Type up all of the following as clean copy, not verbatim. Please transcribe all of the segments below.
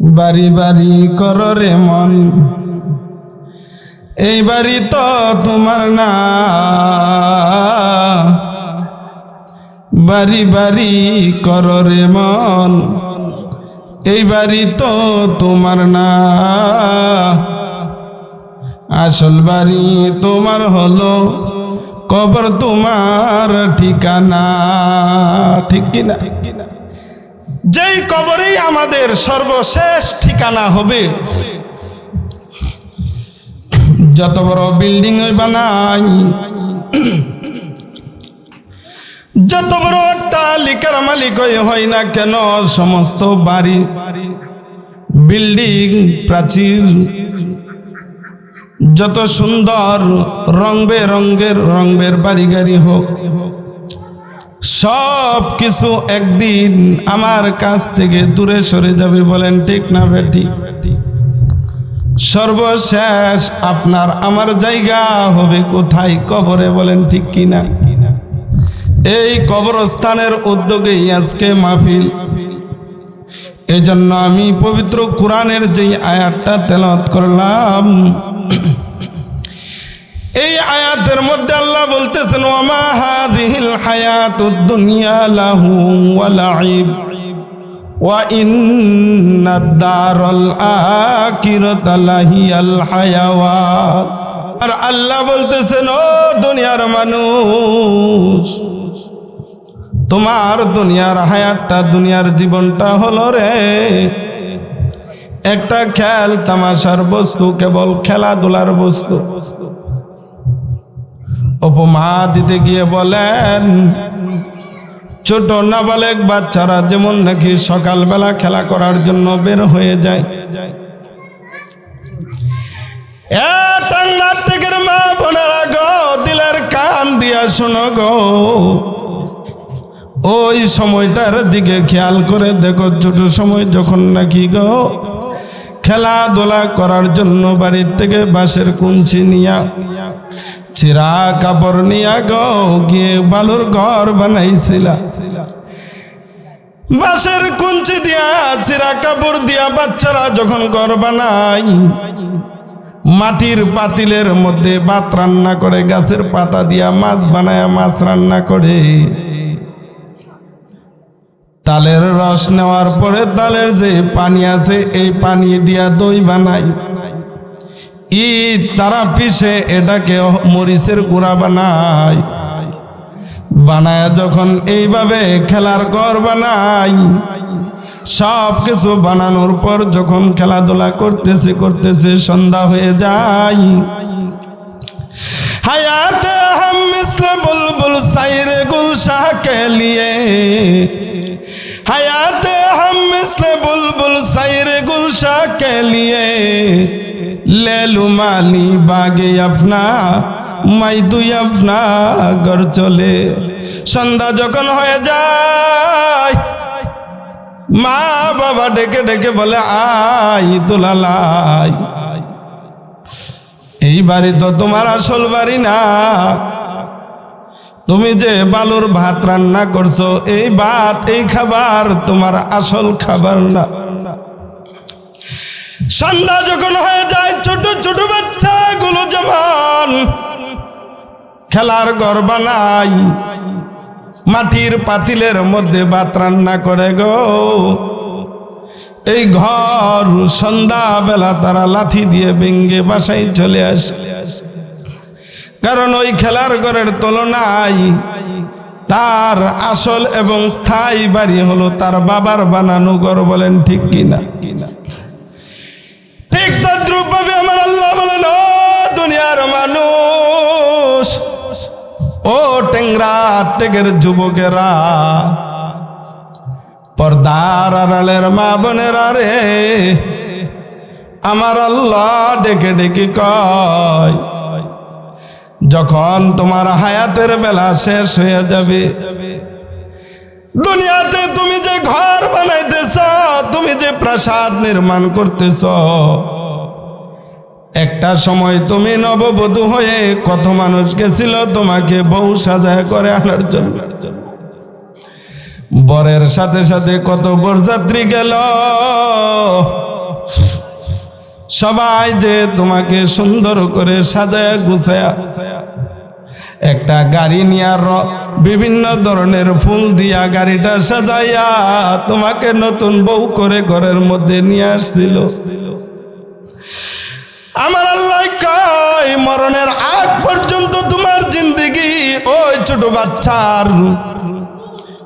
বাড়ি বাড়ি করো রে মন, এই বাড়ি তো তোমার না। বাড়ি বাড়ি করো রে মন, এই বাড়ি তো তোমার না। আসল বাড়ি তোমার হলো, কবর তোমার ঠিকানা। ঠিক কিনা? যেই কবরেই আমাদের সর্বশেষ ঠিকানা হবে। যত বড় বিল্ডিং বানাই, যত বড় অট্টালিকার মালিক হয় না কেন, সমস্ত বাড়ি বিল্ডিং প্রাচীর যত সুন্দর রং বেরঙের বাড়ি গাড়ি হোক, সব কিছু একদিন আমার কাছ থেকে দূরে সরে যাবে। বলেন ঠিক না বেটি? সর্বশেষ আপনার আমার জায়গা হবে কোথায়? কবরে। বলেন ঠিক কিনা? এই কবরস্থানের উদ্যোগেই আজকে মাহফিল। এই জন্য আমি পবিত্র কোরআনের যেই আয়াতটা তেলাওয়াত করলাম, এই আয়াতের মধ্যে আল্লাহ বলতেছেন, ওয়ামা হাযিহিল হায়াতুদ দুনিয়া লাহু ওয়া লাইব ওয়া ইন্নাদ দারাল আখিরাতা লাহিয়াল হায়াওয়ান। আর আল্লাহ বলতেছেন, ও দুনিয়ার মানুষ, তোমার দুনিয়ার হায়াতটা, দুনিয়ার জীবনটা হলো রে একটা খেল তামাশার বস্তু, কেবল খেলাধুলার বস্তু। উপমা দিতে গিয়ে বলেন, ছোট নাবালেক বাচ্চারা যেমন নাকি সকালবেলা খেলা করার জন্য বের হয়ে যায়, মা বোনেরা গো, দিলের কান দিয়া শোনো গো, ওই সময়টার দিকে খেয়াল করে দেখো। ছোট সময় যখন নাকি গো খেলাধুলা করার জন্য বাড়ির থেকে বাঁশের কুঞ্চি নিয়া, চিরা কাপড় নিয়া গো গিয়ে বালুর ঘর বানাইছিলা। বাঁশের কুঞ্চি দিয়া, চিরা কাপড় দিয়া বাচ্চারা যখন ঘর বানাই, মাটির পাতিলের মধ্যে ভাত রান্না করে, গাছের পাতা দিয়া মাছ বানায় মাছ রান্না করে, তালের রস নেওয়ার পরে তালের যে পানি আছে এই পানি দিয়া দই বানাই, ঈদ তারা পিষে এটাকে মরিচের গুঁড়া বানায়। বানায় যখন এইভাবে খেলার ঘর বানাই, সব কিছু বানানোর পর যখন খেলাধুলা করতেছে সন্ধ্যা হয়ে যায়। হায়াতে হাম মিসলে বুলবুল সাইরে গুলশাহ কে লিয়ে, হায়াতে হাম মিসলে বুলবুল সাইরে গুলশাহ কে লিয়ে, লেলু মালি বাগে আপনা মাই তুই আপনা ঘর চলে। সন্ধ্যা যখন হয়ে যায়, মা বাবা ডেকে ডেকে বলে, আই দুলালাই, এই বাড়ি তো তোমার আসল বাড়ি না। তুমি যে বালুর ভাত রান্না করছো, এই ভাত, এই খাবার তোমার আসল খাবার না। সন্ধ্যা যখন হয়ে যায়, ছোট ছোট বাচ্চাগুলো যেমন খেলার ঘর বানাই, মাটির পাতিলের মধ্যে ভাত রান্না করে গো, এই ঘর সন্ধ্যা বেলা তারা লাথি দিয়ে ভেঙ্গে বাসায় চলে আসে। কারণ ওই খেলার ঘরের তুলনায় তার আসল এবং স্থায়ী বাড়ি হলো তার বাবার বানানো ঘর। বলেন ঠিক কিনা? ঠিক তদ্রূপ ভাবে আমার আল্লাহ বলেন, ও দুনিয়ার মানুষ, ও টেংরা টেকের যুবকেরা, পর্দার আড়ালের মা বোনেরা রে, আমার আল্লাহ ডেকে ডেকে কয়, যখন তোমার হায়াতের বেলা শেষ হয়ে যাবে, দুনিয়াতে তুমি যে ঘর বানাইতেছ, তুমি যে প্রাসাদ নির্মাণ করতেছ, একটা সময় তুমি নববধূ হয়ে কত মানুষ গেছিল তোমাকে বউ সাজায় করে আনার জন্য। বরের সাথে সাথে কত বরযাত্রী গেল, সবাই যে তোমাকে সুন্দর করে সাজায়া গুছায়া একটা গাড়ি নিয়ে বিভিন্ন ধরনের ফুল দিয়া গাড়িটা সাজাইয়া তোমাকে নতুন বউ করে ঘরের মধ্যে নিয়ে আসছিল। আমার আল্লাহ কয় মরণের আগ পর্যন্ত তোমার জিন্দেগি ওই ছোট বাচ্চার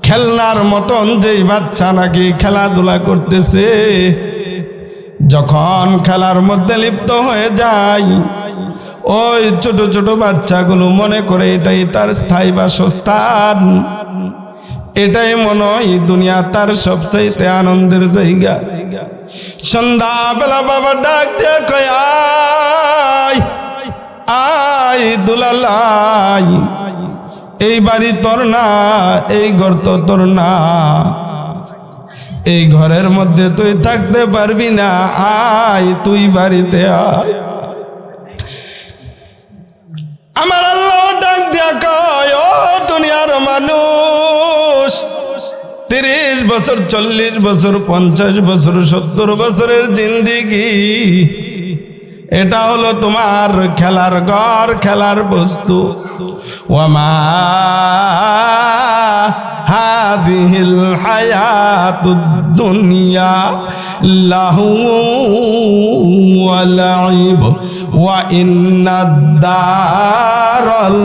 খেলনার মতন, যেই বাচ্চা নাকি খেলাধুলা করতেছে, যখন খেলার মধ্যে লিপ্ত হয়ে যায় ওই ছোট ছোট বাচ্চাগুলো মনে করে এটাই তার স্থায়ী বাসস্থান, এটাই মনে হয় দুনিয়া তার সবচাইতে আনন্দের জায়গা। সন্ধ্যাবেলা বাবা ডাক দিয়ে কয় আয় আয় দুলালাই, এই বাড়ি তোর না, এই ঘর তো তোর না, এই ঘরের মধ্যে তুই থাকতে পারবি না, আয় তুই বাড়িতে আয়। আমার আল্লাহ ডাক দিয়া কয় ও দুনিয়ার মানুষ, 30 বছর 40 বছর 50 বছর 70 বছরের জিন্দেগি, এটা হলো তোমার খেলার ঘর, খেলার বস্তু। ওয়ামা হাদিহিল হায়াতুদ দুনিয়া লাহু ওয়া লাইব ওয়া ইন্নাদ দারাল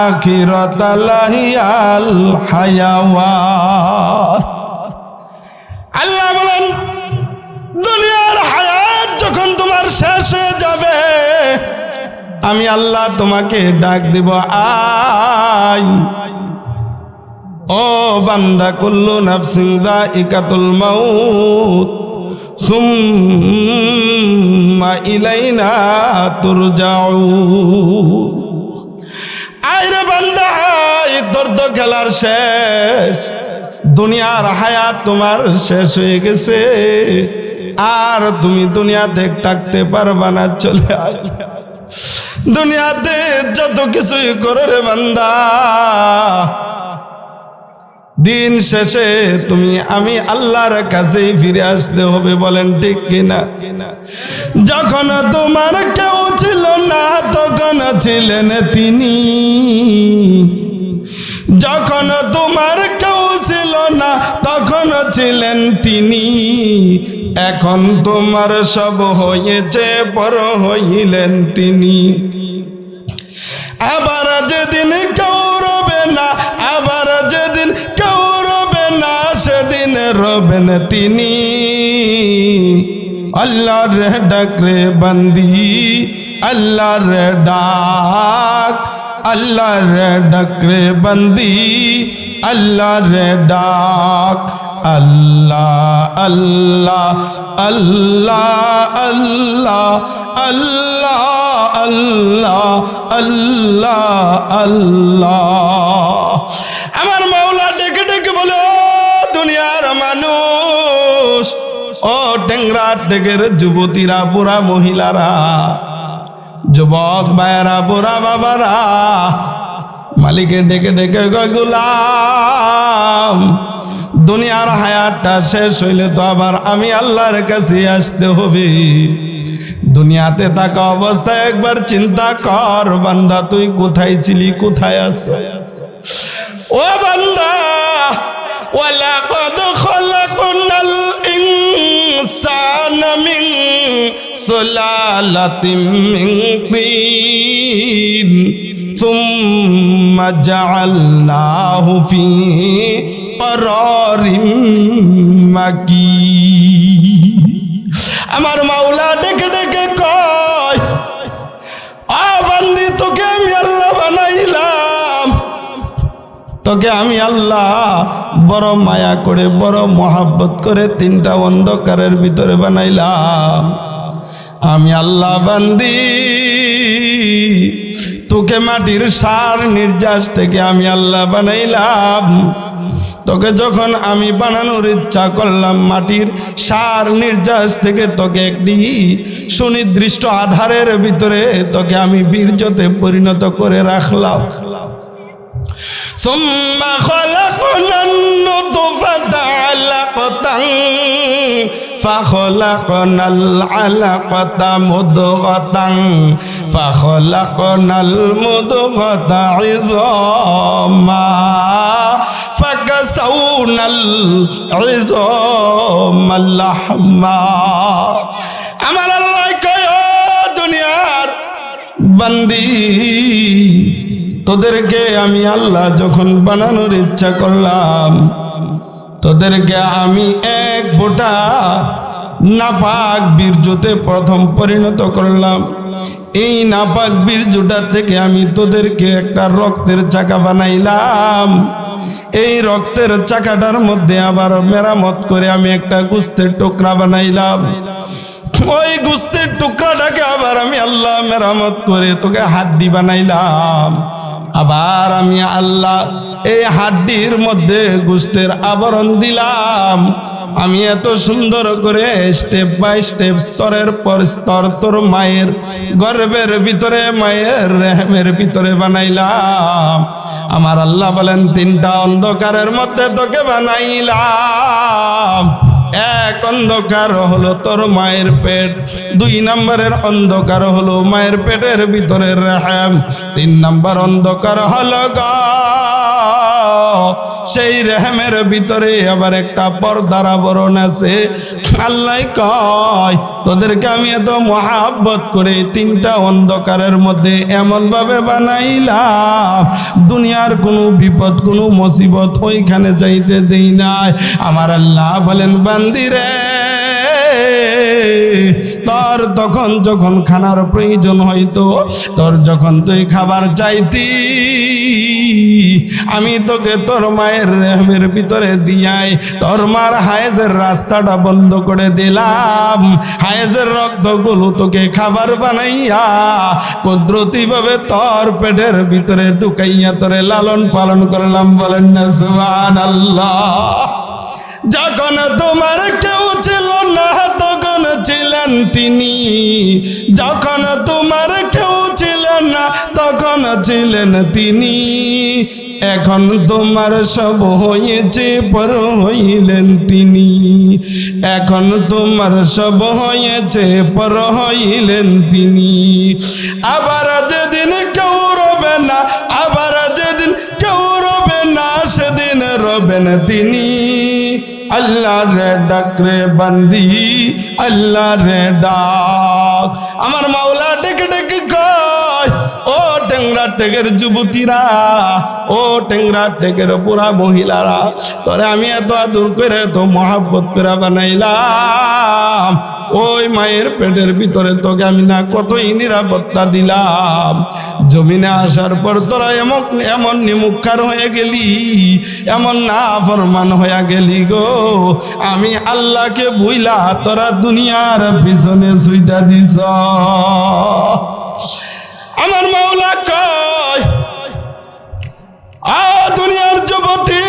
আখিরাতা লাহিয়াল হায়াওয়ান। আল্লাহ বলেন দুনিয়ার হায়াত যখন তোমার শেষ হয়ে যাবে, আমি আল্লাহ তোমাকে ডাক দিব আয় ও বান্দা, কুল্লু নাফসিন যায়িকাতুল মাউত সুম্মা ইলাইনা তুরজাউন। আইরে বান্দা, তোর তো খেলার শেষ, দুনিয়ার হায়াত তোমার শেষ হয়ে গেছে, আর তুমি দুনিয়াতে থাকতে পারবা না, চলে আয়। দুনিয়াতে যত কিছুই করে রে বান্দা, দিন শেষে তুমি আমি আল্লাহর কাছেই ফিরে আসতে হবে, বলেন ঠিক কিনা? যখন তোমার কেউ ছিল না তখন ছিলেন তিনি, যখন তোমার কেউ ছিল না তখন ছিলেন তিনি, এখন তোমার সব হয়েছে পর হইলেন তিনি। আবার যেদিন কেউ রবে না, আবার যেদিন কেউ রবে না, সেদিন রবেন তিনি। আল্লাহর ডাক রে বান্দি, আল্লাহর ডাক, আল্লাহর ডাক রে বান্দি, আল্লাহর ডাক। আল্লাহ আল্লাহ আল্লাহ আল্লাহ আল্লাহ আল্লাহ আল্লাহ আল্লাহ। আমার মাওলা ডেকে ডেকে বলে ও দুনিয়ার মানুষ, ও টেংরা টেকের যুবতীরা, বুড়া মহিলারা, যুবক ভাইয়েরা, বুড়া বাবারা, মালিকে ডেকে ডেকে কয় গোলাম, দুনিয়ার হায়াতটা শেষ হইলে তো আবার আমি আল্লাহর কাছে আসতে হবে। দুনিয়াতে থাকা অবস্থায় একবার চিন্তা কর বান্দা, তুই কোথায় ছিলি, কোথায় আছিস? ও বান্দা, ওয়ালাকাদ খালাকনাল ইনসানা মিন সুলালাতিন মিন তিন সুম্মা জাআলনাহু ফি করারিম মাকিন। আমার মাওলা ডেকে ডেকে কয় আ বান্দি, তোকে আমি আল্লাহ বানাইলাম, তোকে আমি আল্লাহ বড় মায়া করে, বড় মহাব্বত করে 3টা অন্ধকারের ভিতরে বানাইলাম। আমি আল্লাহ বান্দি, তোকে মাটির সার নির্যাস থেকে আমি আল্লাহ বানাইলাম। তোকে যখন আমি বানানোর ইচ্ছা করলাম, মাটির সার নির্যাস থেকে তোকে একটি সুনির্দিষ্ট আধারের ভিতরে তোকে আমি বীর্যতে পরিণত করে রাখলাম। সুম্মা খালাকনান নুতফাতা আলাকাতান ফাখলাকনাল আলাকাতা মুদগাতান ফাখলাকনাল মুদগাতা ইযামা ফাকাসাউনাল ইযামা লাহমা। আমার আল্লাহ কয় ও দুনিয়ার বান্দি, তোদেরকে আমি আল্লাহ যখন বানানোর ইচ্ছা করলাম, তোদেরকে আমি এক ফোঁটা নাপাক বীর্যতে প্রথম পরিণত করলাম। এই নাপাক বীর্যটা থেকে আমি তোদেরকে একটা রক্তের চাকা বানাইলাম। এই রক্তের চাকাটার মধ্যে আবার মেরামত করে আমি একটা গোস্তের টুকরা বানাইলাম। ওই গোস্তের টুকরাটাকে আবার আমি আল্লাহ মেরামত করে তোকে হাড্ডি বানাইলাম। আবার আমি আল্লাহ এই হাড্ডির মধ্যে গোস্তের আবরণ দিলাম। আমি এত সুন্দর করে স্টেপ বাই স্টেপ, স্তরের পর স্তর তোর মায়ের গর্ভের ভিতরে, মায়ের রেহেমের ভিতরে বানাইলাম। আমার আল্লাহ বলেন, তিনটা অন্ধকারের মধ্যে তোকে বানাইলাম। এক অন্ধকার হলো তোর মায়ের পেট, 2 নম্বরের অন্ধকার হলো মায়ের পেটের ভিতরের রেহেম, 3 নম্বর অন্ধকার হলো সেই রেহেমের ভিতরে আবার একটা পর্দার আবরণ আছে। আল্লাহ কয়, তোদেরকে আমি এত মহাব্বত করে 3টা অন্ধকারের মধ্যে এমন ভাবে বানাইলাম, দুনিয়ার কোনো বিপদ, কোনো মুসিবত ওইখানে যাইতে দেই নাই। আমার আল্লাহ বলেন, বান্দিরে, তোর তখন যখন খানার প্রয়োজন হইতো, তোর যখন তুই খাবার চাইতি, আমি তোকে তোর মায়ের রেহেমের ভিতরে দিয়াই তোর মার হায়েজের রাস্তাটা বন্ধ করে দিলাম। হায়েজের রক্তগুলো তোকে খাবার বানাইয়া কুদরতি ভাবে তোর পেটের ভিতরে ঢুকাইয়া তোরে লালন পালন করলাম। বলেন না সুবহানাল্লাহ। যখন তোমার কেউ ছিল না তখন ছিলেন তিনি, যখন তোমার কেউ ছিলেন না তখন ছিলেন তিনি, এখন তোমার সব হয়েছে পর হইলেন তিনি, এখন তোমার সব হয়েছে পর হইলেন তিনি। আবার যেদিন কেউ রবে না, আবার যেদিন কেউ রবে না, সেদিন রবেন তিনি। আল্লাহ রে ডাক রে বান্দি, আল্লাহ রে ডাক। আমার মাওলা ডেকে ডেকে কয়, ও টেংরা টেকের যুবতীরা, ও টেংরা টেকের বুড়া মহিলারা, তোরে আমি এত আদর করে, এত মহাব্বত করে বানাইলাম। ওই মায়ের পেটের ভিতরে তোকে আমি না কতই নিরাপত্তা দিলাম। জমিনে আসার পর তোরা এমন নিমুখার হয়ে গেলি, এমন না ফরমান হয়ে গেলি গো। আমি আল্লাহকে বুইলা তোরা দুনিয়ার পিছনে সুইটা দিছ। আমার মাওলা কয়, দুনিয়ার যুবতী,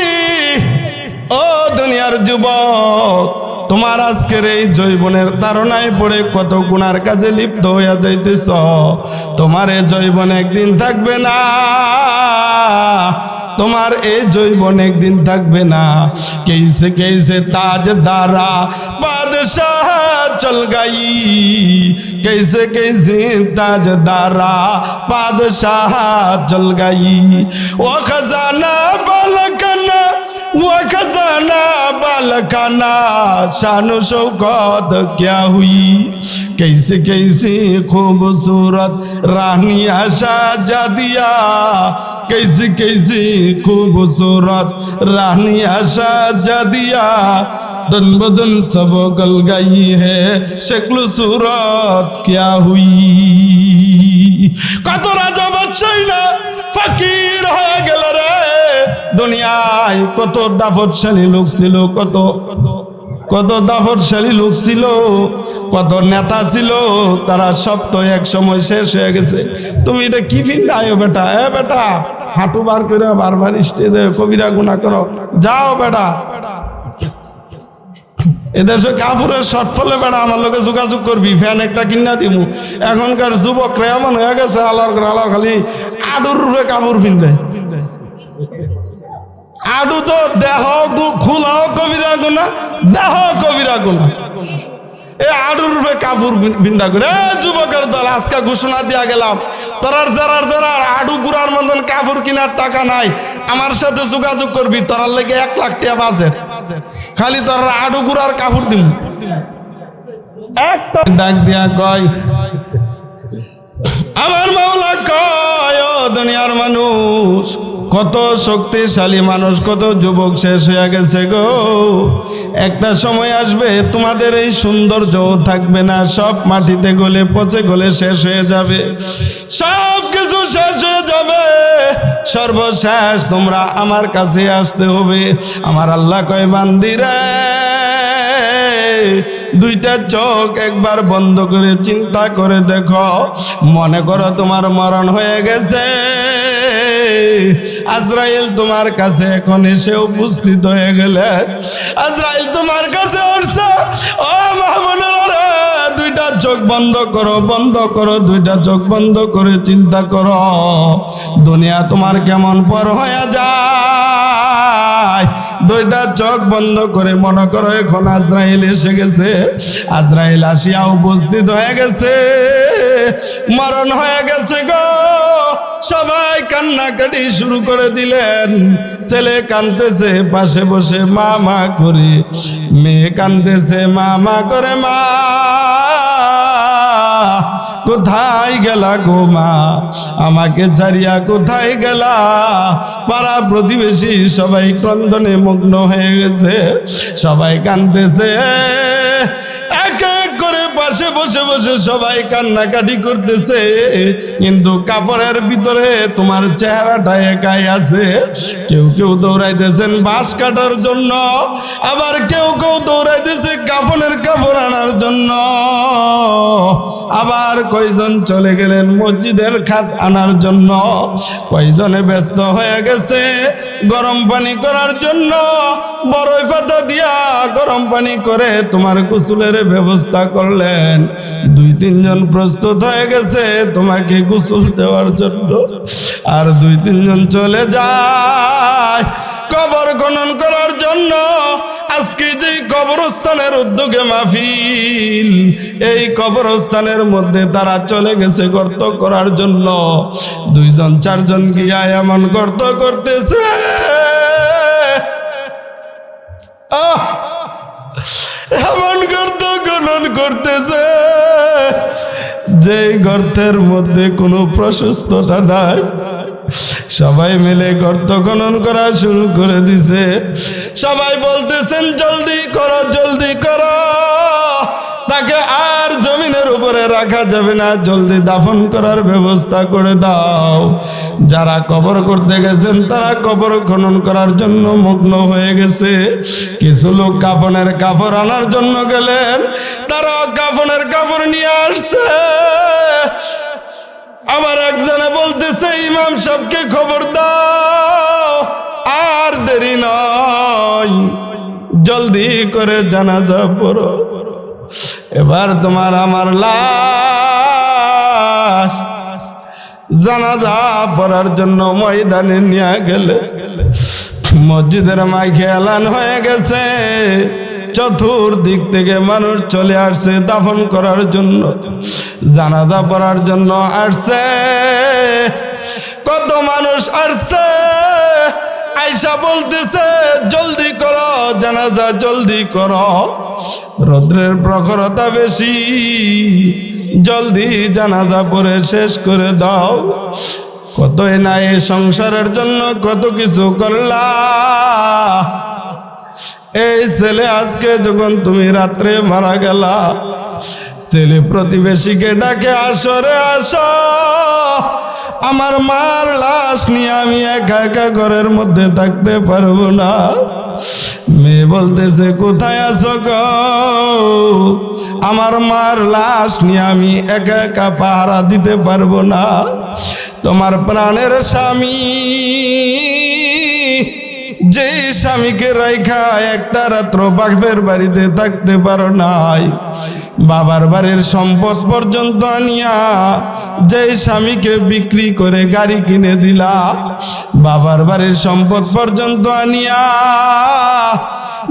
ও দুনিয়ার যুবক, তোমার আজকের এই যৌবনের তাড়নায় পড়ে কত গুনার কাজে লিপ্ত হইয়া যাইতেছ। তোমার এই যৌবন একদিন থাকবে না, তোমার এই যৌবন একদিন থাকবে না। कैसे कैसे ताजदारा बादशाह चल गई, कैसे कैसे ताजदारा बादशाह चल गई। वो खजाना बालकना, वो खजाना बालकाना, शानो शौकत क्या हुई। कैसे कैसे खूबसूरत रानिया शाहजादिया, कैसे कैसे खूबसूरत रानिया शाहजादिया, दिन बदन सब गल गई है, शक्ल सूरत क्या हुई। कत राजा बादशाह ना फकीर হয়ে গেল রে। দুনিয়ায় কত দাফতশালী লোক ছিল, কত কত দাফতশালী লোক ছিল, কত নেতা ছিল, তারা সব তো এক সময় শেষ হয়ে গেছে। তুমি এটা কি ফিল্ড আয়ো বেটা, এ বেটা হাঁটু বার করে বারবার স্টেজে কবিরা গুনাহ করো, যাও বেটা। এদেশে কাপড়ের শর্ট ফলে বেটা আমার লোকে যোগাযোগ করবি, ফ্যান একটা কিনা দিমু। এখনকার যুবকরা এমন হয়ে গেছে, আলার খালি আডুর রূপে কাপড় পিনতে, আডু তো দেহ খোলাও কবিরা গুনাহ, দেহ কবিরা গুনাহ। এ আডুর রূপে কাপড় বিন্দা করে যুবকের দল আজকে ঘোষণা দিয়া গেলাম, তোরার যারা আডু গুড়ার মতন কাপড় কেনার টাকা নাই, আমার সাথে যোগাযোগ করবি, তোরার লেগে 1 লাখ টাকা বাজেট, খালি তোরার আডু গুড়ার কাপড় দিব। একটা ডাক দিয়া কয়, আমার মাওলা কয়, ও দুনিয়ার মানুষ, কত শক্তিশালী মানুষ, কত যুবক শেষ হয়ে গেছে গো। একটা সময় আসবে তোমাদের এই সৌন্দর্য থাকবে না, সব মাটিতে গলে পচে গলে শেষ হয়ে যাবে, সব কিছু শেষ হয়ে যাবে। সর্বশেষ তোমরা আমার কাছে আসতে হবে। আমার আল্লাহ কয়, বান্দিরে দুইটা চোখ একবার বন্ধ করে চিন্তা করে দেখো, মনে করো তোমার মরণ হয়ে গেছে, আজরাইল তোমার কাছে এখন এসে উপস্থিত হয়ে গেলে, আজরাইল তোমার কাছে আসছে, ও মাহবুবেরা দুইটা চোখ বন্ধ করো, বন্ধ করো, দুইটা চোখ বন্ধ করে চিন্তা করো, দুনিয়া তোমার কেমন পর হয়ে যায়। দুইটা চোখ বন্ধ করে মনে করো এখন আজরাইল এসে গেছে, আজরাইল আসিয়া উপস্থিত হয়ে গেছে, মরণ হয়ে গেছে গো। সবাই কান্নাকাটি শুরু করে দিলেন। ছেলে কাঁদতেছে পাশে বসে মা মা করে, মেয়ে কাঁদতেছে মা মা করে, মা কোথায় গেলা গো মা, আমাকে ছাড়িয়া কোথায় গেলা। পাড়া প্রতিবেশী সবাই ক্রন্দনে মগ্ন হয়ে গেছে, সবাই কাঁদতেছে, এক এক করে পাশে বসে বসে সবাই কান্নাকাটি করতেছে, কিন্তু কাপড়ের ভিতরে তোমার চেহারাটা একাই আছে। কেউ কেউ দৌড়াইতেছেন বাঁশ কাটার জন্য, আবার কেউ কেউ দৌড়াইতেছে কাফনের কাপড় আনার জন্য, আবার কয়জন চলে গেলেন মসজিদের খাট আনার জন্য, কয়জনে ব্যস্ত হয়ে গেছে গরম পানি করার জন্য, বড়ই পাতা দিয়া গরম পানি করে তোমার গোসলের ব্যবস্থা করলেন। 2-3 জন প্রস্তুত হয়ে গেছে তোমাকে গোসল দেওয়ার জন্য, আর 2-3 জন চলে যায় কবর খনন করার জন্য। আজকে যে কবরস্থানের উদ্যোগে মাহফিল, এই কবরস্থানের মধ্যে তারা চলে গেছে গর্ত করার জন্য। 2 জন 4 জন গিয়া এমন গর্ত করতেছে, এমন গর্ত খনন করতেছে যে গর্তের মধ্যে কোনো প্রশস্ততা নাই। সবাই মিলে গর্ত খনন করা শুরু করে দিছে। সবাই বলতেছেন জলদি করো, জলদি করো, তাকে আর জমিনের উপরে রাখা যাবে না, জলদি দাফন করার ব্যবস্থা করে দাও। যারা কবর করতে গেছেন তারা কবর খনন করার জন্য মগ্ন হয়ে গেছে। কিছু লোক কাফনের কাপড় আনার জন্য গেলেন, তারা কাফনের কাপড় নিয়ে আসছে। আবার একজনে বলতেছে ইমাম সাহেবকে খবর দাও, আর দেরি নয়, জলদি করে জানাজা পড়ো। এবার তোমার আমার লাশ জানাজা পড়ার জন্য ময়দানে নিয়ে গেলে, মসজিদের মাইকে এলান হয়ে গেছে, চতুর্দিক থেকে মানুষ চলে আসছে দাফন করার জন্য, জানাজা পড়ার জন্য আসছে। কত মানুষ আসছে, আয়সা বলতেছে জলদি করো জানাজা, জলদি করো, রৌদ্রের প্রখরতা বেশি, জলদি জানাজা পড়ে শেষ করে দাও। কতই না এই সংসারের জন্য কত কিছু করলা। এই ছেলে আজকে যখন তুমি রাত্রে মারা গেলা, ছেলে প্রতিবেশীকে ডাকে আসো রে আসো, আমার মার লাশ নিয়ে আমি একা একা ঘরের মধ্যে থাকতে পারবো না। মেয়ে বলতেছে কোথায় আছো গো, আমার মার লাশ নিয়ে আমি একা একা পাহারা দিতে পারবো না। তোমার প্রাণের স্বামী, যে স্বামীকে রাইখা একটা রাত্র বাপের বাড়িতে থাকতে পারো নাই, বাবার বাড়ির সম্পদ পর্যন্ত আনিয়া যে স্বামীকে বিক্রি করে গাড়ি কিনে দিলা, বাবার বাড়ির সম্পদ পর্যন্ত আনিয়া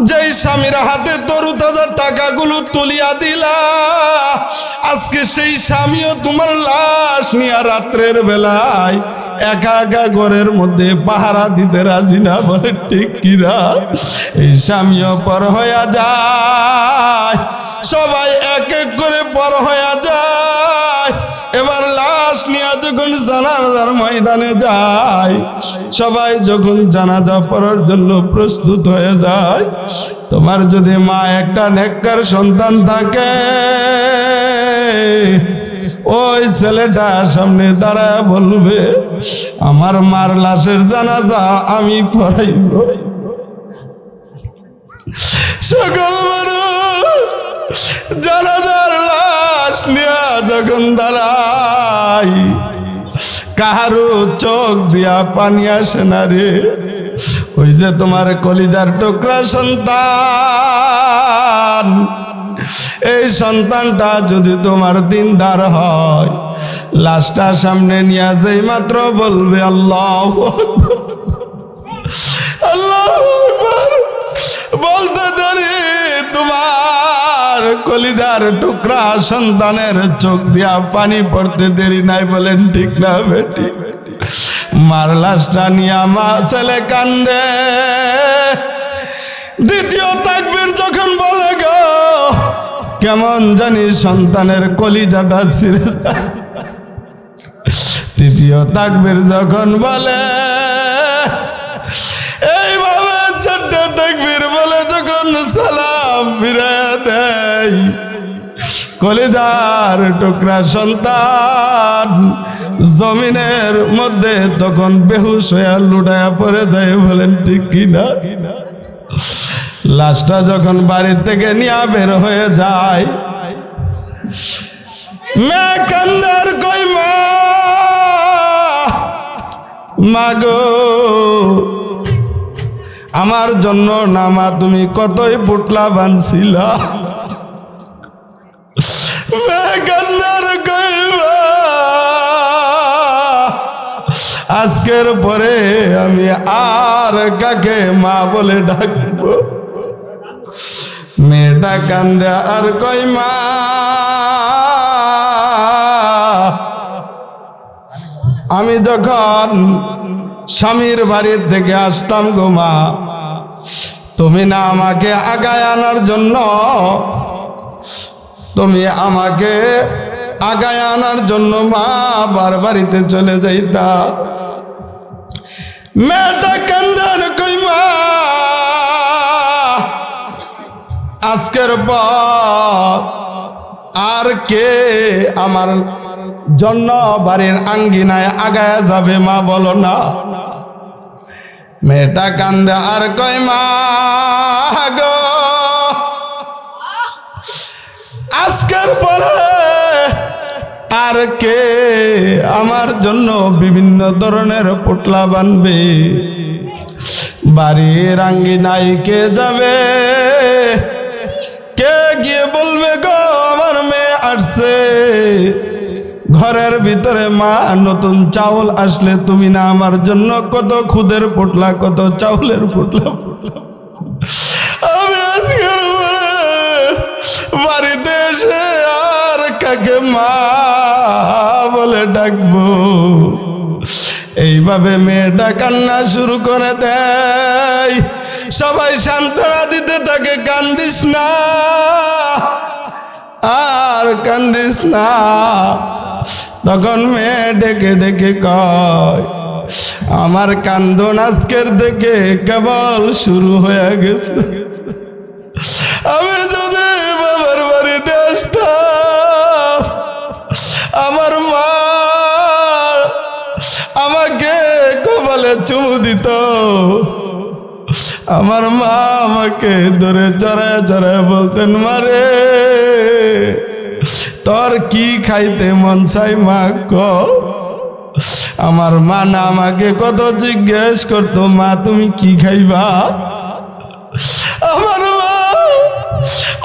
যেই স্বামীর হাতে তরু তাজা টাকাগুলো তুলিয়া দিলা, আজকে সেই স্বামীও তোমার লাশ নিয়ে রাত্রের বেলায় একা একা ঘরের মধ্যে পাহারা দিতে রাজি না, বলে ঠিক কিনা? এই স্বামীও পর হইয়া যায়, সবাই এক এক করে পর হইয়া যায়। এবার লাশ নিয়ে যখন জানাজার ময়দানে যায়, সবাই যখন জানাজা পড়ার জন্য প্রস্তুত হয়ে যায়, তোমার যদি মা একটা নেককার সন্তান থাকে, ওই ছেলেটা সামনে দাঁড়ায় বলবে, আমার মার লাশের জানাজা আমি পড়াইব। সকল জানাজার লাশ নিয়ে যখন দাঁড়াই, কাহারো চোখ দিয়া পানি আসে না রে। ওই যে তোমার কলিজার টুকরা সন্তান, এই সন্তানটা যদি তোমার দিনদার হয়, লাশটা সামনে নিয়ে যেই মাত্র বলবে আল্লাহু আকবার, আল্লাহু আকবার বলতে দেরি তোমার কলিজার টুকরা সন্তানের চোখ দিয়া পানি পড়তে দেরি নাই, বলেন ঠিক না বেটি? মার লাশটা নিয়ে মা ছেলে কান্দে। দ্বিতীয় তাকবীর যখন বলে গো, কেমন জানি সন্তানের কলিজাটা ছিঁড়ে যায়। তৃতীয় তাকবীর যখন বলে, এইভাবে চারটে তাকবীর বলে যখন সালাম ফিরাইয়া দেয়, কলিজার টুকরা সন্তান জমিনের মধ্যে তখন বেহুশ হইয়া লুটাইয়া পড়ে যায়, বলেন ঠিক কিনা? লাশটা যখন বাড়ির থেকে নিয়ে বের হয়ে যায়, মেয়ে কান্দার কই মা গো, আমার জন্য না মা তুমি কতই পুটলা বানছিলা। মেয়ে কান্দার কই আজকের পরে আমি আর কাকে মা বলে ডাকবো? মেয়েটা কান্দে আর কই মা, আমি যখন স্বামীর বাড়ির থেকে আসতাম গো মা, তুমি না আমাকে আগায় আনার জন্য, তুমি আমাকে আগায় আনার জন্য মা বার বাড়িতে চলে যাইতা। মেয়েটা কান্দার কই মা, আজকের পর আর কে আমার জন্য বাড়ির আঙ্গিনায় আগায় যাবে মা, বলো না? মেয়েটা কান্দে আর কই মা গো, আজকের পরে আর কে আমার জন্য বিভিন্ন ধরনের পোটলা বানবে? বাড়ির আঙ্গিনায় কে যাবে? কে গিয়ে বলবে গো আমার মেয়ে আসছে? ঘরের ভিতরে মা নতুন চাউল আসলে তুমি না আমার জন্য কত খুদের পোটলা, কত চাউলের পোটলা, আমি আজকের বাড়িতে এসে আর কাকে মা বলে ডাকবো? এইভাবে মেয়েটা কান্না শুরু করে দেয়। সবাই সান্ত্বনা দিতে থাকে, কান্দিস না আর কান্দিস না। তখন মেয়ে ডেকে ডেকে কয়, আমার কান্দন আজকের থেকে কেবল শুরু হয়ে গেছে। আমি যদি বাবার বাড়িতে আসতাম, আমার মা আমাকে কপালে চুমু দিত, আমার মা আমাকে ধরে চড়ায় চড়ায় বলতেন, মারে তোর কি খাইতে মন চাই মা ক? আমার মা না আমাকে কত জিজ্ঞেস করতো, মা তুমি কি খাইবা? আমার মা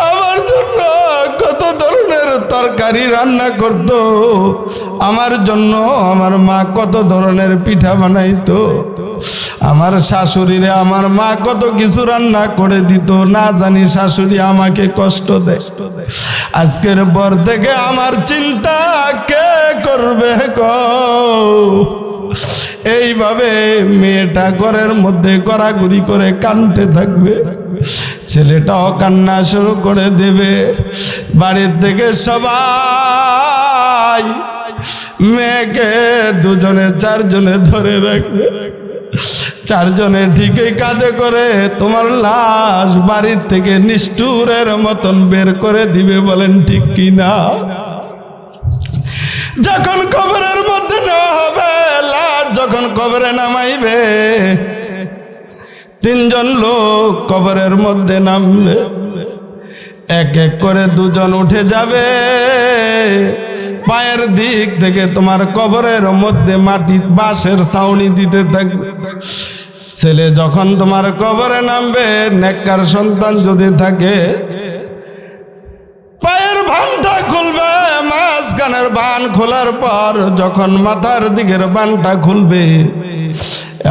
আমার জন্য কত ধরনের তরকারি রান্না করতো, আমার জন্য আমার মা কত ধরনের পিঠা বানাইতো। আমার শাশুড়িরে আমার মা কত কিছু রান্না করে দিত, না জানি শাশুড়ি আমাকে কষ্ট দেয়। আজকের পর থেকে আমার চিন্তা কে করবে গো? এইভাবে মেয়েটা ঘরের মধ্যে গড়াগড়ি করে কাঁদতে থাকবে, ছেলেটাও কান্না শুরু করে দেবে। বাড়ির থেকে সবাই মেয়েকে দুজনে চারজনে ধরে রাখবে, চারজনে ঠিকই কাঁধে করে তোমার লাশ বাড়ির থেকে নিষ্ঠুরের মতন বের করে দিবে। বলেন ঠিক কি না? যখন কবরের মধ্যে নেওয়া হবে, লাশ যখন কবরে নামাইবে, তিনজন লোক কবরের মধ্যে নামবে, এক এক করে দুজন উঠে যাবে। পায়ের দিক থেকে তোমার কবরের মধ্যে মাটি বাঁশের ছাউনি দিতে থাকবে। ছেলে যখন তোমার কবরে নামবে, নেককার সন্তান যদি থাকে, পায়ের ভানটা খুলবে। মাঝখানের ভান খোলার পর যখন মাথার দিকের ভানটা খুলবে,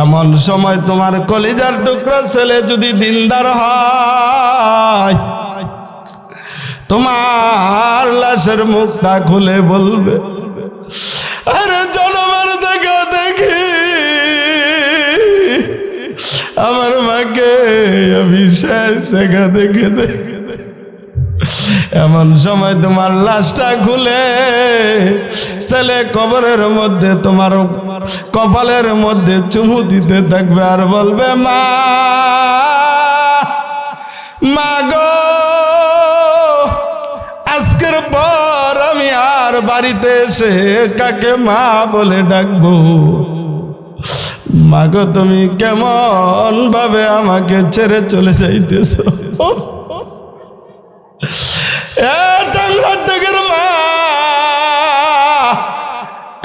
এমন সময় তোমার কলিজার টুকরা ছেলে যদি দিনদার হয়, তোমার লাশের মুখটা খুলে বলবে, আরে জনমের দেখা দেখি আমার মাকে আমি শেষ দেখা দেখে দেখে। এমন সময় তোমার লাশটা খুলে ছেলে কবরের মধ্যে তোমার কপালের মধ্যে চুমু দিতে থাকবে আর বলবে, মা মা গো, আজকের পর আমি আর বাড়িতে এসে কাকে মা বলে ডাকবো? মা গো, তুমি কেমন ভাবে আমাকে ছেড়ে চলে যাইতেছো? মা,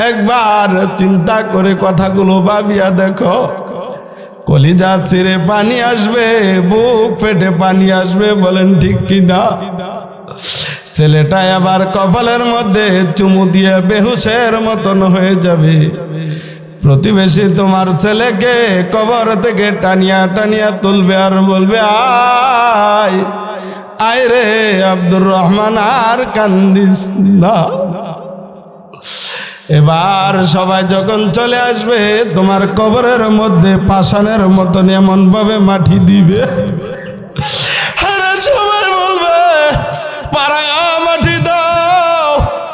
একবার চিন্তা করে কথাগুলো ভাবিয়া দেখো, কলিজা ছিঁড়ে পানি আসবে, বুক ফেটে পানি আসবে। বলেন ঠিক কিনা? ছেলেটা আবার কপালের মধ্যে চুমু দিয়ে বেহুশের মতন হয়ে যাবে। প্রতিবেশী তোমার ছেলেকে কবর থেকে টানিয়া টানিয়া তুলবে আর বলবে, আয় আয় রে আব্দুর রহমান, আর কান্দিস না। এবার সবাই যখন চলে আসবে, তোমার কবরের মধ্যে পাষাণের মতন এমন ভাবে মাটি দিবে, সবাই বলবে, পাড়ায় মাটি দাও,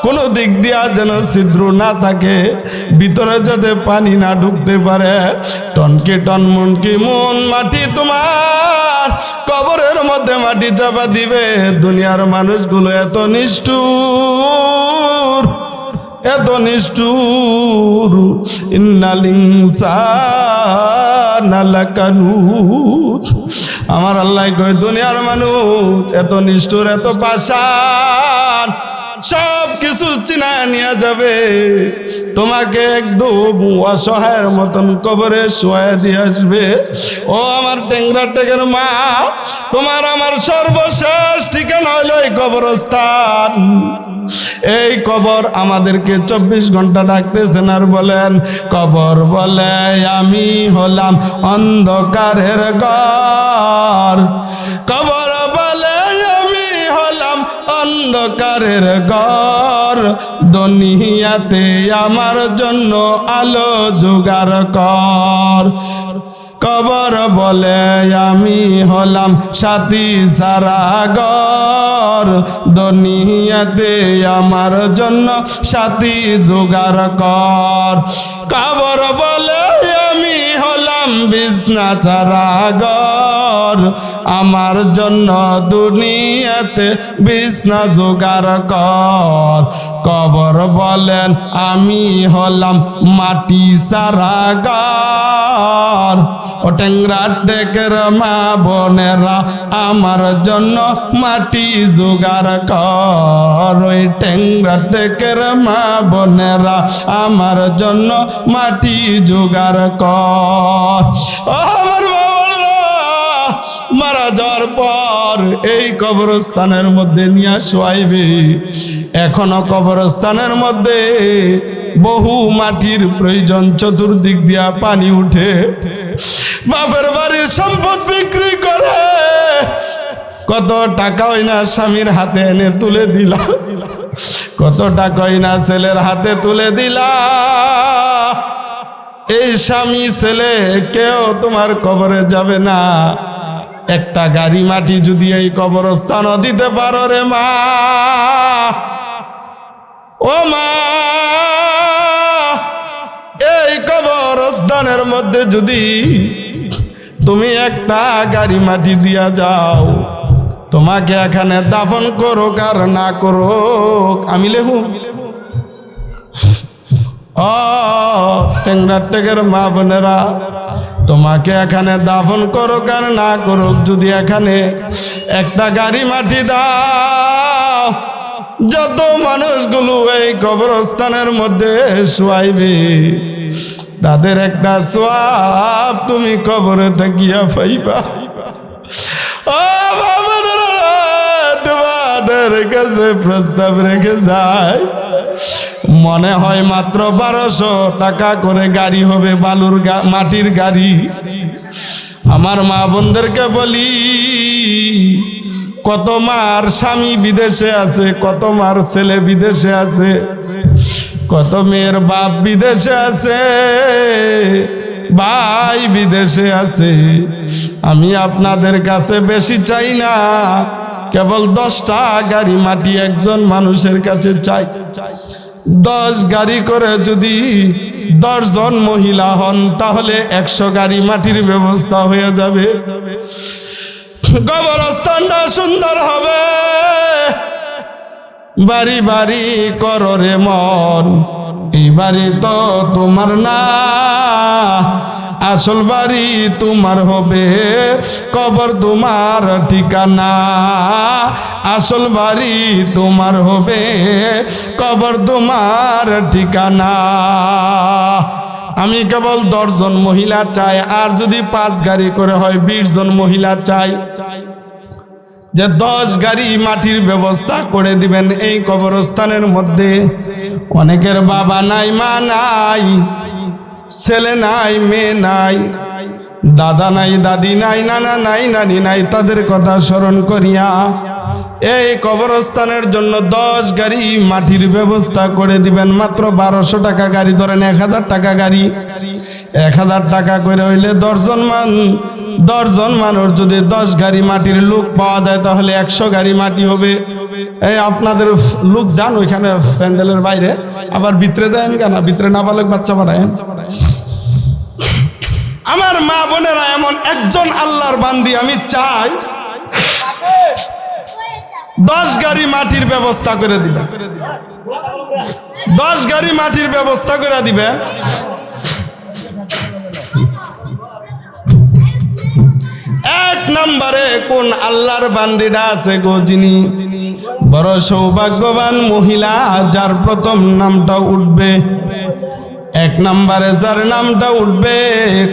কোনো দিক দিয়া যেন ছিদ্র না থাকে, ভিতরে যাতে পানি না ঢুকতে পারে। টনকে টন মনকে মন মাটি তোমার কবরের মধ্যে মাটি চাপা দিবে। দুনিয়ার মানুষগুলো এত নিষ্ঠুর, এত নিষ্ঠুর। ইন্নাল ইনসানা লাকানুত। আমার আল্লাহ কয়, দুনিয়ার মানুষ এত নিষ্ঠুর, এত পাষাণ, সব কিছু চিনায় নিয়ে যাবে, তোমাকে একদম অসহায়ের মতন কবরে শোয়া দিয়ে আসবে। ও আমার টেংরা টেকের মা, তোমার আমার সর্বশেষ ঠিকানা হলো এই কবরস্থান। এই কবর আমাদেরকে 24 ঘন্টা ডাকতেছেন আর বলেন, কবর বলে আমি হলাম অন্ধকারের ঘর, কবর বলে আমি হলাম অন্ধকারের ঘর, দুনিয়াতে আমার জন্য আলো জোগাড় কর। কবর বলে আমি হলাম সাথী সারা ঘর, দুনিয়াতে আমার জন্য সাথী জোগাড় কর। কবর বলে আমি হলাম বিছনা ছাড়া ঘর, আমার জন্য দুনিয়াতে বিছনা জোগাড় কর। কবর বলেন আমি হলাম মাটি ছাড়া ঘর, ও টেংরা টেকের মা বোনেরা আমার জন্য মাটি জোগাড় কর। ওই টেংরা টেকের মা বোনেরা আমার জন্য মাটি জোগাড় কর। ও আমার মারা যাওয়ার পর এই কবরস্থানের মধ্যে নিয়ে শোয়াইবে। এখনো কবরস্থানের মধ্যে বহু মাটির প্রয়োজন, চতুর্দিক দিয়া পানি উঠে। বাপের বাড়ির সম্পদ বিক্রি করে কত টাকা হয় না স্বামীর হাতে এনে তুলে দিলা, কত টাকা হয় না ছেলের হাতে তুলে দিলা। এই স্বামী ছেলে কেউ তোমার কবরে যাবে না। একটা গাড়ি মাটি যদি এই কবরস্থানও দিতে পারো রে মা, ও মা, এই কবরস্থানের মধ্যে যদি তুমি একটা গাড়ি মাটি দিয়া যাও, তোমাকে এখানে দাফন করুক আর না করুক, আমি লেহু ও টেংরার টেকের মা বোনেরা, তোমাকে এখানে দাফন করুক আর না করুক, যদি এখানে একটা গাড়ি মাটি দাও, যত মানুষগুলো এই কবরস্থানের মধ্যে শোয়াইবে তাদের একটা সওয়াব তুমি কবরে থাকিয়া পাইবা। ও বাবারা, তোমাদের কাছে প্রস্তাব রেখে যায়, মনে হয় মাত্র 1200 টাকা করে গাড়ি হবে, বালুর মাটির গাড়ি। আমার মা বোনদেরকে বলি, কত মার স্বামী বিদেশে আছে, কত মার ছেলে বিদেশে আছে, কত মেয়ের বাপ বিদেশে আছে, ভাই বিদেশে আছে। আমি আপনাদের কাছে বেশি চাই না, কেবল 10টা গাড়ি মাটি একজন মানুষের কাছে চাই। 10 গাড়ি করে যদি 10 জন মহিলা হন, তাহলে 100 গাড়ি মাটির ব্যবস্থা হয়ে যাবে। কবরস্থানটা সুন্দর হবে। বাড়ি বাড়ি করো রে মন, এই বাড়ি তো তোমার না, আসল বাড়ি তোমার হবে, কবর তোমার ঠিকানা। আসল বাড়ি তোমার হবে, কবর তোমার ঠিকানা। আমি কেবল 10 জন মহিলা চাই, আর যদি 5 গাড়ি করে হয় 20 জন মহিলা চাই, যে 10 গাড়ি মাটির ব্যবস্থা করে দিবেন এই কবরস্থানের মধ্যে। অনেকের বাবা নাই, মা নাই, ছেলে নাই, মেয়ে নাই, দাদা নাই, দাদি নাই, নানা নাই, নানি নাই, তাদের কথা স্মরণ করিয়া এই কবরস্থানের জন্য 10 গাড়ি মাটির ব্যবস্থা করে দিবেন। মাত্র 1200 টাকা গাড়ি, ধরেন 1000 টাকা গাড়ি। 1000 টাকা করে হইলে 10 জন মানুষ যদি 10 গাড়ি মাটির লোক পাওয়া যায়, তাহলে 100 গাড়ি মাটি হবে। এই আপনাদের লোক যান ওইখানে প্যান্ডেলের বাইরে, আবার ভিতরে দেন কেন? ভিতরে নাবালক বাচ্চা পাঠায়। আমার মা বোনেরা, এমন একজন আল্লাহর বান্দি আমি চাই 10 গাড়ি মাটির ব্যবস্থা করে দিবে। 10 গাড়ি মাটির ব্যবস্থা করে দিবে। এক নম্বরে কোন আল্লাহর বান্দিটা আছে গো, যিনি বড় সৌভাগ্যবান মহিলা, যার প্রথম নামটা উঠবে। 1 নম্বরে যার নামটা উঠবে,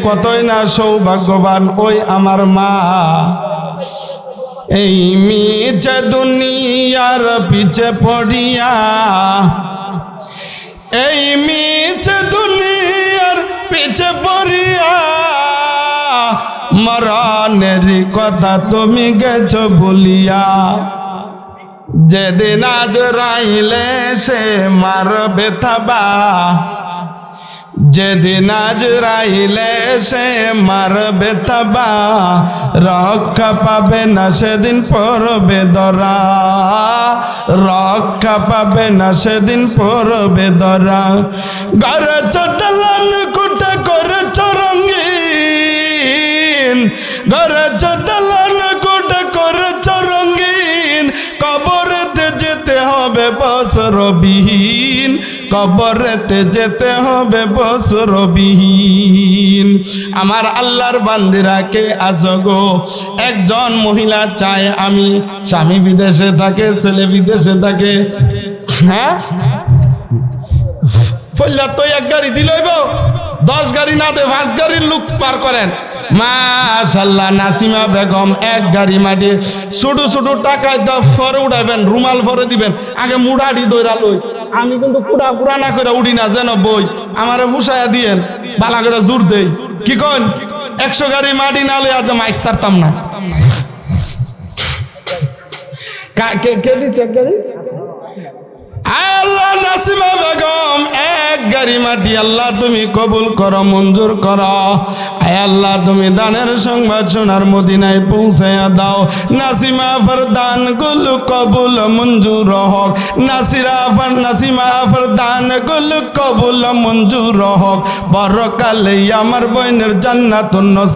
কতই না সৌভাগ্যবান, ওই আমার মা। এই মিছে দুনিয়ার পিছে পড়িয়া, এই মিছে দুনিয়ার পিছে পড়িয়া, মরণের কথা তুমি গেছো ভুলিয়া। যেদিন আজরাইলে সে মারবে থাবা, যেদিন আজরাইলে সে মারবে থাবা, রক্ষা পাবে না সেদিন পড়বে ধরা, রক্ষা পাবে না সেদিন পড়বে ধরা। গড়েছ দালান কোঠা করেছ রঙিন, গড়েছ দালান কোঠা করেছ রঙিন, কবরেতে যেতে হবে বছরবিহীন, কবরেতে যেতে হবে বছরবিহীন। আমার আল্লাহর বান্দিরা কে আছো গো? একজন মহিলা চায় আমি, স্বামী বিদেশে থাকে, ছেলে বিদেশে থাকে, হ্যাঁ ফল্লা তো 1 গাড়ি দিলইব, 10 গাড়ি না দে 5 গাড়ির লোক পার করেন। মাশাআল্লাহ, নাসিমা বেগম 1 গাড়ি মাটি ছোট ছোট টাকায় তো ফরে উঠাইবেন, রুমাল ফরে দিবেন, আগে মুড়াড়ি দইরা লই। আমি কিন্তু কুড়া কুড়া না করে উঠি না, যেন বই আমারে ফুসাইয়া দিয়েন, বালা করে জোর দেই। কি কন 100 গাড়ি মাটি নালে আজ মাইক ছাড়তাম না। কে দিছে এক গাড়ি? আল্লাহ নাসিমা বেগম 1 গাড়ি মাটি আল্লাহ তুমি কবুল করো, মঞ্জুর করো। আয় আল্লাহ তুমি দানের সংবাদ সোনার মদিনায় পৌঁছায়া দাও। নাসিমা আফার দান গুলো কবুল মঞ্জুর হোক। নাসিমা আফার দান গুলো কবুল মঞ্জুর হোক। বরকালে আমার বোনের জান্নাতুন নসিব